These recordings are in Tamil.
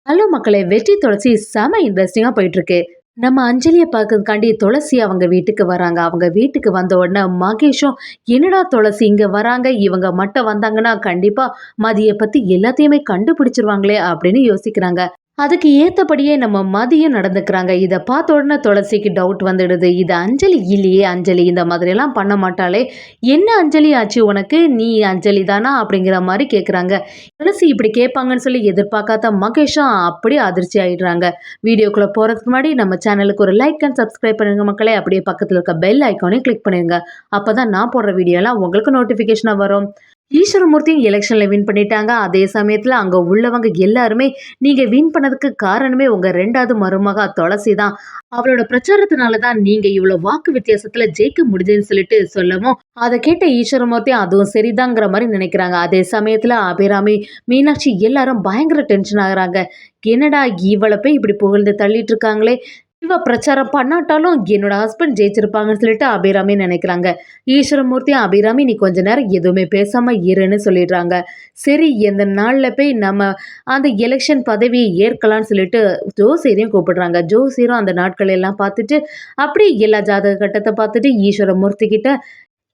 ஹலோ மக்களே, வெற்றி துளசி செம இன்ட்ரெஸ்டிங்கா போயிட்டு இருக்கு. நம்ம அஞ்சலிய பார்க்கறதுக்காண்டி துளசி அவங்க வீட்டுக்கு வராங்க. அவங்க வீட்டுக்கு வந்த உடனே மகேஷும், என்னடா துளசி இங்க வராங்க, இவங்க மட்டும் வந்தாங்கன்னா கண்டிப்பா மதிய பத்தி எல்லாத்தையுமே கண்டுபிடிச்சிருவாங்களே அப்படின்னு யோசிக்கிறாங்க. அதுக்கு ஏத்தபடியே நம்ம மதியம் நடந்துக்கிறாங்க. இத பார்த்த உடனே துளசிக்கு டவுட் வந்துடுது. இது அஞ்சலி இல்லையே, அஞ்சலி இந்த மாதிரியெல்லாம் பண்ண மாட்டாளே, என்ன அஞ்சலி ஆச்சு உனக்கு, நீ அஞ்சலி தானா அப்படிங்கிற மாதிரி கேட்குறாங்க. துளசி இப்படி கேட்பாங்கன்னு சொல்லி எதிர்பார்க்காத மகேஷும் அப்படியே அதிர்ச்சி ஆயிடுறாங்க. வீடியோக்குள்ள போறதுக்கு முன்னாடி நம்ம சேனலுக்கு ஒரு லைக் அண்ட் சப்ஸ்கிரைப் பண்ணுங்க மக்களே. அப்படியே பக்கத்துல இருக்க பெல் ஐக்கானையும் கிளிக் பண்ணிருங்க. அப்பதான் நான் போடுற வீடியோ எல்லாம் உங்களுக்கு நோட்டிபிகேஷனா வரும். ஈஸ்வரமூர்த்தியும் எலெக்ஷன்ல வின் பண்ணிட்டாங்க. அதே சமயத்துல அங்க உள்ளவங்க எல்லாருமே, நீங்க வின் பண்ணதுக்கு காரணமே உங்க 2வது மருமக துளசி தான். அவளோட பிரச்சாரத்தினால தான் நீங்க இவ்வளவு வாக்கு வித்தியாசத்துல ஜெயிக்க முடியுதுன்னு சொல்லிட்டு சொல்லவும், அதை கேட்ட ஈஸ்வரமூர்த்தி அதுவும் சரிதாங்கிற மாதிரி நினைக்கிறாங்க. அதே சமயத்துல அபிராமி, மீனாட்சி எல்லாரும் பயங்கர டென்ஷன் ஆகுறாங்க. என்னடா இவளை போய் இப்படி புகழ்ந்து தள்ளிட்டு இருக்காங்களே, இவ பிரச்சாரம் பண்ணாட்டாலும் என்னோட ஹஸ்பண்ட் ஜெயிச்சிருப்பாங்கன்னு சொல்லிட்டு அபிராமி நினைக்கிறாங்க. ஈஸ்வரமூர்த்தி, அபிராமி நீ கொஞ்ச நேரம் எதுவுமே பேசாம இருன்னு சொல்லிடுறாங்க. சரி, எந்த நாள்ல போய் நம்ம அந்த எலெக்ஷன் பதவியை ஏற்கலாம்னு சொல்லிட்டு ஜோசியரையும் கூப்பிடுறாங்க. ஜோசியரும் அந்த நாட்கள் எல்லாம் பார்த்துட்டு அப்படி எல்லா ஜாதக கட்டத்தை பார்த்துட்டு ஈஸ்வரமூர்த்தி கிட்ட,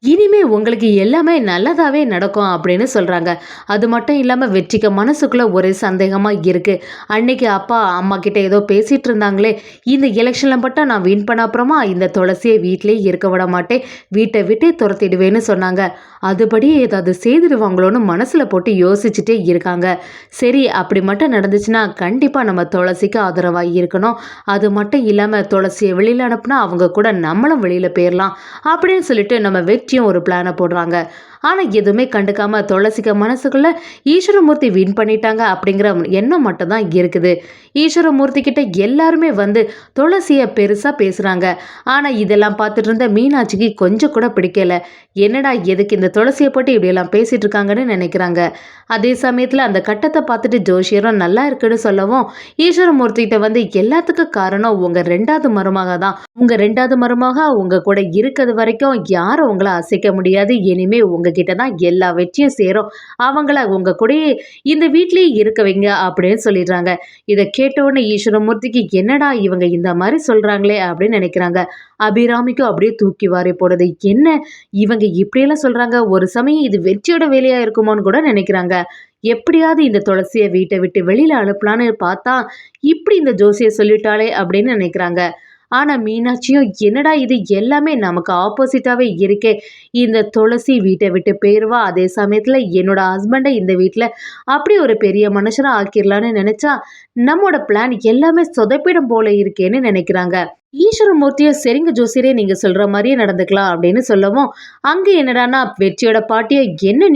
இனிமே உங்களுக்கு எல்லாமே நல்லதாவே நடக்கும் அப்படின்னு சொல்றாங்க. அது மட்டும் இல்லாம வெற்றிக்கு மனசுக்குள்ள ஒரே சந்தேகமா இருக்கு. அன்னைக்கு அப்பா அம்மா கிட்ட ஏதோ பேசிட்டு இருந்தாங்களே, இந்த எலெக்ஷன்ல மட்டும் நான் வின் பண்ண அப்புறமா இந்த துளசியை வீட்டிலேயே இருக்க விட மாட்டேன், வீட்டை விட்டே துரத்திடுவேன்னு சொன்னாங்க. அதுபடியே ஏதாவது செய்திருவாங்களோன்னு மனசுல போட்டு யோசிச்சுட்டே இருக்காங்க. சரி, அப்படி மட்டும் நடந்துச்சுன்னா கண்டிப்பா நம்ம துளசிக்கு ஆதரவா இருக்கணும். அது மட்டும் இல்லாம துளசியை வெளியில அனுப்புனா அவங்க கூட நம்மளும் வெளியில போயிடலாம் அப்படின்னு சொல்லிட்டு நம்ம வெற்றியும் ஒரு பிளானை போடுறாங்க. ஆனா எதுவுமே கண்டுக்காம துளசிக்க மனசுக்குள்ள ஈஸ்வரமூர்த்தி வின் பண்ணிட்டாங்க அப்படிங்கிற எண்ணம் மட்டும் தான் இருக்குது. ஈஸ்வரமூர்த்தி கிட்ட எல்லாருமே வந்து துளசிய பெருசா பேசுறாங்க. ஆனா இதெல்லாம் பார்த்துட்டு இருந்த மீனாட்சிக்கு கொஞ்சம் கூட பிடிக்கல. என்னடா எதுக்கு இந்த துளசியை போட்டு இப்படி எல்லாம் பேசிட்டு இருக்காங்கன்னு நினைக்கிறாங்க. அதே சமயத்துல அந்த கட்டத்தை பார்த்துட்டு ஜோஷியரும் நல்லா இருக்குன்னு சொல்லவும், ஈஸ்வரமூர்த்தி கிட்ட வந்து எல்லாத்துக்கும் காரணம் உங்க 2வது மருமக தான். உங்க 2வது மருமக உங்க கூட இருக்கிறது வரைக்கும் யாரும் உங்களை அசைக்க முடியாது. இனிமே உங்ககிட்ட தான் எல்லா வெற்றியும் சேரும். அவங்கள உங்க கூடயே இந்த வீட்லயே இருக்க வைங்க அப்படின்னு சொல்லிடுறாங்க. இதை கேட்ட உடனே ஈஸ்வரமூர்த்திக்கு என்னடா இவங்க இந்த மாதிரி சொல்றாங்களே அப்படின்னு நினைக்கிறாங்க. அபிராமிக்கும் அப்படியே தூக்கி வாரி போடுது. என்ன இவங்க இப்படியெல்லாம் சொல்றாங்க, ஒரு சமயம் இது வெற்றியோட வேலையா இருக்குமோன்னு கூட நினைக்கிறாங்க. எப்படியாவது இந்த துளசியை வீட்டை விட்டு வெளியில அனுப்பலான்னு பார்த்தா இப்படி இந்த ஜோசியை சொல்லிட்டாளே அப்படின்னு நினைக்கிறாங்க. ஆனா மீனாட்சியும், என்னடா இது எல்லாமே நமக்கு ஆப்போசிட்டாவே இருக்கே, இந்த துளசி வீட்டை விட்டு போயிருவா, அதே சமயத்துல என்னோட ஹஸ்பண்டை இந்த வீட்டுல அப்படி ஒரு பெரிய மனுஷனா ஆக்கிடலான்னு நினைச்சா நம்மோட பிளான் எல்லாமே சொதப்பிடும் போல இருக்கேன்னு நினைக்கிறாங்க. ஈஸ்வரமூர்த்தியும் சரிங்க ஜோசியரே, நீங்க சொல்ற மாதிரியே நடந்துக்கலாம் அப்படின்னு சொல்லவும், அங்க என்னடான்னா வெற்றியோட பாட்டியை, என்ன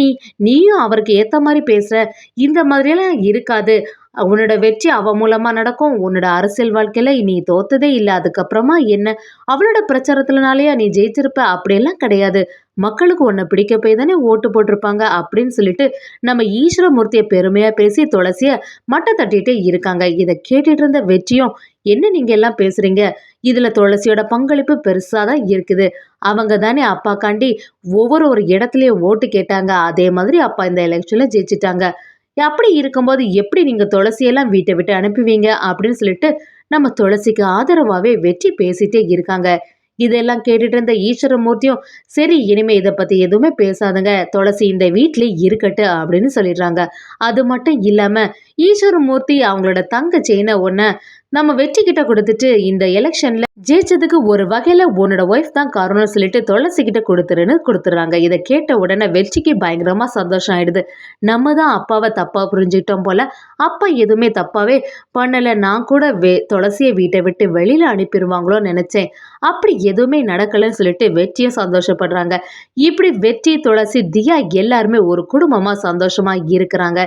நீயும் அவருக்கு ஏத்த மாதிரி பேசுற, இந்த மாதிரியெல்லாம் இருக்காது, உன்னோட வெற்றி அவ மூலமா நடக்கும், உன்னோட அரசியல் வாழ்க்கையில நீ தோத்ததே இல்லை, அதுக்கப்புறமா என்ன அவளோட பிரச்சாரத்துலனாலயா நீ ஜெயிச்சிருப்ப, அப்படியெல்லாம் கிடையாது, மக்களுக்கு உன்னை பிடிக்க போய் தானே ஓட்டு போட்டிருப்பாங்க அப்படின்னு சொல்லிட்டு நம்ம ஈஸ்வரமூர்த்தியை பெருமையா பேசி துளசிய மட்டை தட்டிட்டே இருக்காங்க. இதை கேட்டுட்டு இருந்த வெற்றியும், என்ன நீங்க எல்லாம் பேசுறீங்க, இதுல துளசியோட பங்களிப்பு பெருசா தான் இருக்குது, அவங்க தானே அப்பாக்காண்டி ஒரு இடத்துலயும் ஓட்டு கேட்டாங்க, அதே மாதிரி அப்பா இந்த எலெக்ஷன்ல ஜெயிச்சிட்டாங்க, அப்படி இருக்கும்போது எப்படி நீங்க துளசியெல்லாம் வீட்டை விட்டு அனுப்புவீங்க அப்படின்னு சொல்லிட்டு நம்ம துளசிக்கு ஆதரவாவே வெற்றி பேசிட்டே இருக்காங்க. இதெல்லாம் கேட்டுட்டு இருந்த ஈஸ்வரமூர்த்தியும், சரி இனிமே இதை பத்தி எதுவுமே பேசாதுங்க, துளசி இந்த வீட்டிலே இருக்கட்டு அப்படின்னு சொல்லிடுறாங்க. அது மட்டும் இல்லாம ஈஸ்வரமூர்த்தி அவங்களோட தங்க செயினை ஒன்ன நம்ம வெற்றி கிட்ட கொடுத்துட்டு, இந்த எலெக்ஷன்ல ஜெயிச்சதுக்கு ஒரு வகையில உன்னோட ஒய்ஃப் தான் காரணம்னு சொல்லிட்டு துளசி கிட்ட கொடுத்துருன்னு கொடுத்துறாங்க. இதை கேட்ட உடனே வெற்றிக்கு பயங்கரமா சந்தோஷம் ஆயிடுது. நம்ம தான் அப்பாவை தப்பா புரிஞ்சுக்கிட்டோம் போல, அப்பா எதுவுமே தப்பாவே பண்ணல, நான் கூட துளசியை வீட்டை விட்டு வெளியில அனுப்பிடுவாங்களோன்னு நினைச்சேன், அப்படி எதுவுமே நடக்கலன்னு சொல்லிட்டு வெற்றியும் சந்தோஷப்படுறாங்க. இப்படி வெற்றி, துளசி, தியா எல்லாருமே ஒரு குடும்பமா சந்தோஷமா இருக்கிறாங்க.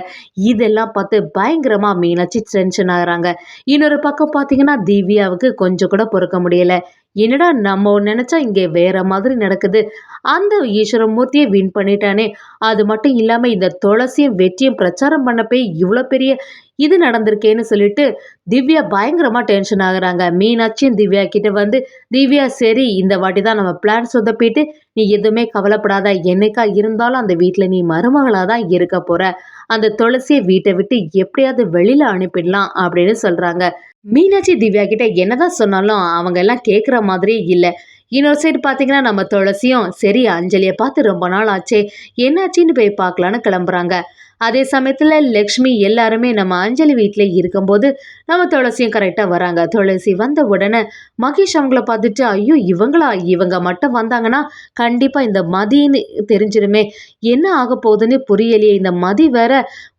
இதெல்லாம் பார்த்து பயங்கரமா மீனாட்சி டென்ஷன் ஆகுறாங்க. இன்னொரு பக்கம் பார்த்தீங்கன்னா திவ்யாவுக்கு கொஞ்சம் கூட பொறுக்க முடியல. என்னடா நம்ம நினைச்சா இங்கே வேற மாதிரி நடக்குது. அந்த ஈஸ்வரமூர்த்தியை வின் பண்ணிட்டானே. அது மட்டும் இல்லாம இந்த துளசியும் வெற்றியும் பிரச்சாரம் பண்ண போய் இவ்வளோ பெரிய இது நடந்திருக்கேன்னு சொல்லிட்டு திவ்யா பயங்கரமா டென்ஷன் ஆகுறாங்க. மீனாட்சியும் திவ்யா கிட்ட வந்து, திவ்யா சரி இந்த வாட்டி தான் நம்ம பிளான் சொதப்பிட்டு, நீ எதுவுமே கவலைப்படாத. என்னைக்கா இருந்தாலும் அந்த வீட்ல நீ மருமகளா தான் இருக்க போற. அந்த துளசிய வீட்டை விட்டு எப்படியாவது வெளியில அனுப்பிடலாம் அப்படின்னு சொல்றாங்க. மீனாட்சி திவ்யா கிட்ட என்னதான் சொன்னாலும் அவங்க எல்லாம் கேட்குற மாதிரியே இல்ல. இன்னொரு சைடு பார்த்தீங்கன்னா, நம்ம துளசியும் சரி அஞ்சலிய பார்த்து ரொம்ப நாள் ஆச்சே, என்னாச்சுன்னு போய் பார்க்கலான்னு கிளம்புறாங்க. அதே சமயத்துல லக்ஷ்மி எல்லாருமே நம்ம அஞ்சலி வீட்ல இருக்கும்போது, நம்ம துளசியும் கரெக்ட்டா வராங்க. துளசி வந்த உடனே மகேஷ் அவங்கள பார்த்துட்டு, ஐயோ! இவங்களா? இவங்க மட்டும் வந்தாங்கன்னா, கண்டிப்பா இந்த மதின்னு தெரிஞ்சிருமே. என்ன ஆகப் போகுதுன்னு புரியலையே. இந்த மதி வேற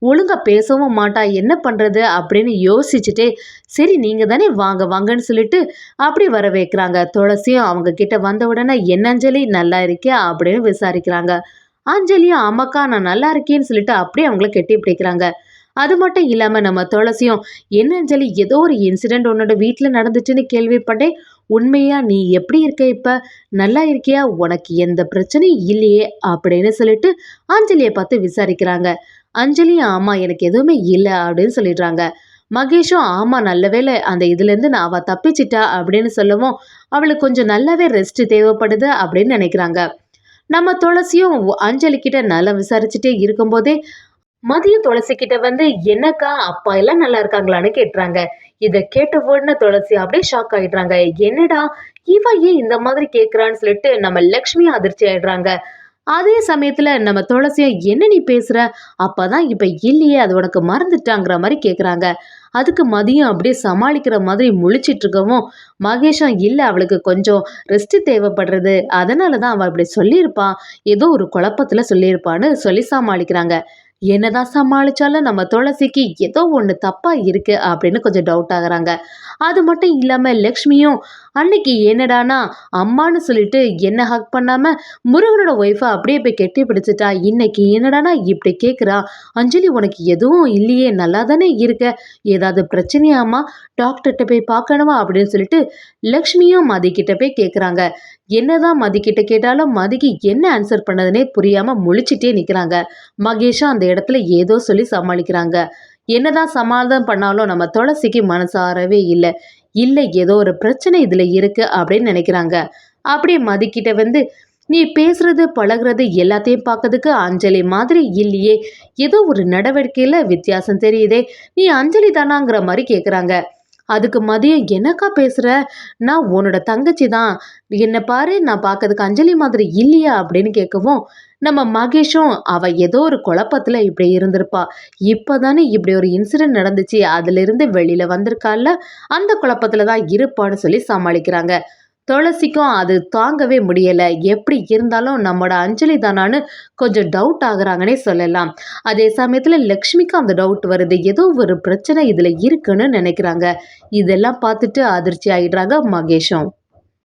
ஒழுங்கா பேசவும் மாட்டா. என்ன பண்றது? அப்படின்னு யோசிச்சுட்டே, சரி நீங்க தானே வாங்க வாங்கன்னு சொல்லிட்டு அப்படி வர வைக்கிறாங்க. துளசியும் அவங்க கிட்ட வந்த உடனே, என்ன அஞ்சலி நல்லா இருக்கியா? அப்படின்னு விசாரிக்கிறாங்க. அஞ்சலியும் ஆமாக்கா நான் நல்லா இருக்கேன்னு சொல்லிட்டு அப்படியே அவங்கள கெட்டி பிடிக்கிறாங்க. அது மட்டும் இல்லாம நம்ம துளசியும், என்ன அஞ்சலி ஏதோ ஒரு இன்சிடென்ட் உன்னோட வீட்ல நடந்துச்சுன்னு கேள்விப்பட்டேன். உண்மையா நீ எப்படி இருக்க இப்ப? நல்லா இருக்கியா? உனக்கு எந்த பிரச்சனையும் இல்லையே? அப்படின்னு சொல்லிட்டு அஞ்சலிய பார்த்து விசாரிக்கிறாங்க. அஞ்சலியும் ஆமா எனக்கு எதுவுமே இல்ல அப்படின்னு சொல்லிடுறாங்க. மகேஷும் ஆமா நல்ல வேளை அந்த இதுலேருந்து நான் அவ தப்பிச்சிட்டா அப்படின்னு சொல்லவும், அவளுக்கு கொஞ்சம் நல்லாவே ரெஸ்ட் தேவைப்படுது அப்படின்னு நினைக்கிறாங்க. நம்ம துளசியும் அஞ்சலி கிட்ட நல்லா விசாரிச்சுட்டே இருக்கும்போதே மதியம் துளசி கிட்ட வந்து என்னக்கா அப்பா எல்லாம் நல்லா இருக்காங்களான்னு கேட்டுறாங்க. இத கேட்ட உடனே துளசி அப்படியே ஷாக் ஆயிடுறாங்க. என்னடா இவ ஏன் இந்த மாதிரி கேக்குறான்னு சொல்லிட்டு நம்ம லக்ஷ்மி அதிர்ச்சி ஆயிடுறாங்க. அதே சமயத்துல நம்ம துளசியும் என்ன நீ பேசுற? அப்பதான் இப்ப இல்லையே அது உனக்கு மறந்துட்டாங்கிற மாதிரி கேக்குறாங்க. அதுக்கு மதியம் அப்படியே சமாளிக்கிற மாதிரி முழிச்சிட்டு இருக்கவும் மகேஷும் இல்ல அவளுக்கு கொஞ்சம் ரெஸ்ட் தேவைப்படுறது அதனாலதான் அவ அப்படி சொல்லியிருப்பா. ஏதோ ஒரு குழப்பத்துல சொல்லியிருப்பான்னு சொல்லி சமாளிக்கிறாங்க. என்னதான் சமாளிச்சாலும் நம்ம துளசிக்கு ஏதோ ஒண்ணு தப்பா இருக்கு அப்படின்னு கொஞ்சம் டவுட் ஆகுறாங்க. அது மட்டும் இல்லாம லக்ஷ்மியும் அன்னைக்கு என்னடானா அம்மான்னு சொல்லிட்டு என்ன ஹக் பண்ணாம முருகனோட ஒய்ஃபை அப்படியே போய் கெட்டி பிடிச்சிட்டா. இன்னைக்கு என்னடானா இப்படி கேக்குறா. அஞ்சலி உனக்கு எதுவும் இல்லையே நல்லா தானே இருக்க. ஏதாவது பிரச்சனையாமா? டாக்டர்கிட்ட போய் பார்க்கணுமா அப்படின்னு சொல்லிட்டு லக்ஷ்மியும் மதி கிட்ட போய் கேக்குறாங்க. என்னதான் மதி கிட்ட கேட்டாலும் மதிக்கு என்ன ஆன்சர் பண்ணதுன்னே புரியாம முழிச்சிட்டே நிக்கிறாங்க. மகேஷும் அந்த இடத்துல ஏதோ சொல்லி சமாளிக்கிறாங்க. என்னதான் சமாதானம் பண்ணாலும் நம்ம துளசிக்கு மனசாரவே இல்ல. இல்ல ஏதோ ஒரு பிரச்சனை இதுல இருக்கு அப்படின்னு நினைக்கிறாங்க. அப்படியே மதிக்கிட்ட வந்து நீ பேசுறது பழகுறது எல்லாத்தையும் பார்க்கறதுக்கு அஞ்சலி மாதிரி இல்லையே. ஏதோ ஒரு நடவடிக்கையில வித்தியாசம் தெரியுதே. நீ அஞ்சலி தானாங்கிற மாதிரி கேக்குறாங்க. அதுக்கு மதியம் என்னக்கா பேசுற? நான் உன்னோட தங்கச்சி தான். என்ன பாரு நான் பார்க்கறதுக்கு அஞ்சலி மாதிரி இல்லையா அப்படின்னு கேட்கவும் நம்ம மகேஷும் அவ ஏதோ ஒரு குழப்பத்துல இப்படி இருந்திருப்பா. இப்பதானே இப்படி ஒரு இன்சிடென்ட் நடந்துச்சு. அதுல இருந்து வெளியில வந்திருக்கால அந்த குழப்பத்துல தான் இருப்பான்னு சொல்லி சமாளிக்கிறாங்க. துளசிக்கும் அது தாங்கவே முடியல. எப்படி இருந்தாலும் நம்மோட அஞ்சலி தானான்னு கொஞ்சம் டவுட் ஆகுறாங்கன்னே சொல்லலாம். அதே சமயத்துல லக்ஷ்மிக்கும் அந்த டவுட் வருது. ஏதோ ஒரு பிரச்சனை இதுல இருக்குன்னு நினைக்கிறாங்க. இதெல்லாம் பார்த்துட்டு அதிர்ச்சி ஆயிடுறாங்க மகேஷும்.